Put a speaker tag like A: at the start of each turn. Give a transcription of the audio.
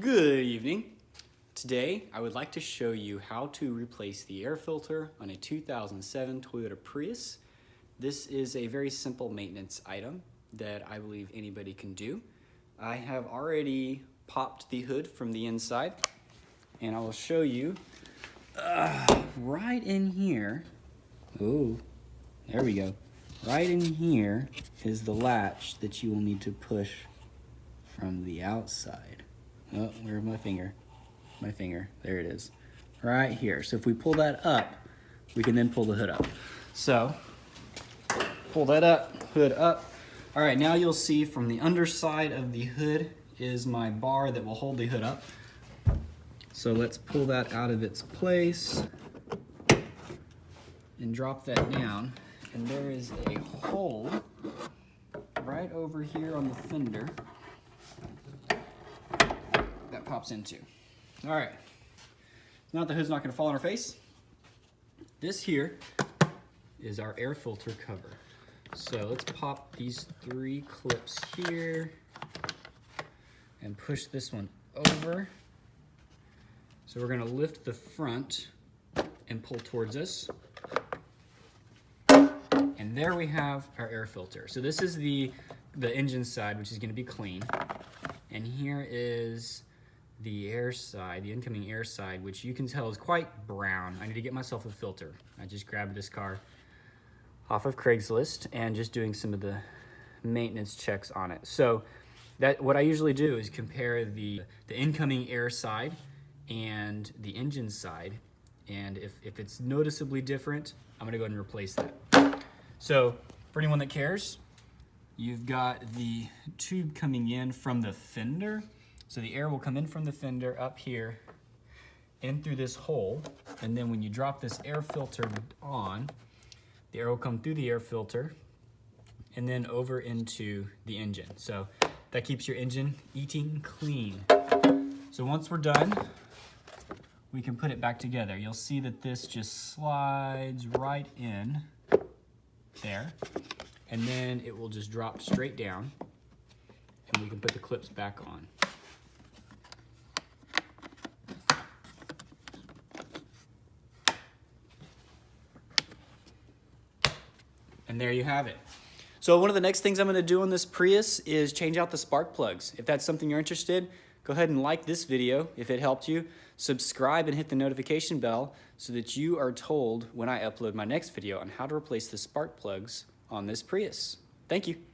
A: Good evening. Today I would like to show you how to replace the air filter on a 2007 Toyota Prius. This is a very simple maintenance item that I believe anybody can do. I have already popped the hood from the inside and I will show you right in here. Oh, there we go. Right in here is the latch that you will need to push from the outside. Oh, where's my finger? My finger, there it is. Right here. So if we pull that up, we can then pull the hood up. So, pull that up, hood up. All right, now you'll see from the underside of the hood is my bar that will hold the hood up. So let's pull that out of its place and drop that down. And there is a hole right over here on the fender that pops into. All right, now the hood's not gonna fall on our face. This here is our air filter cover. So let's pop these 3 clips here and push this one over. So we're gonna lift the front and pull towards us. And there we have our air filter. So this is the engine side, which is gonna be clean. And here is the air side, the incoming air side, which you can tell is quite brown. I need to get myself a filter. I just grabbed this car off of Craigslist and just doing some of the maintenance checks on it. So what I usually do is compare the incoming air side and the engine side. And if it's noticeably different, I'm gonna go ahead and replace that. So for anyone that cares, you've got the tube coming in from the fender. So the air will come in from the fender up here, in through this hole, and then when you drop this air filter on, the air will come through the air filter and then over into the engine. So that keeps your engine eating clean. So once we're done, we can put it back together. You'll see that this just slides right in there, and then it will just drop straight down, and we can put the clips back on. And there you have it. So one of the next things I'm gonna do on this Prius is change out the spark plugs. If that's something you're interested, go ahead and like this video if it helped you. Subscribe and hit the notification bell so that you are told when I upload my next video on how to replace the spark plugs on this Prius. Thank you.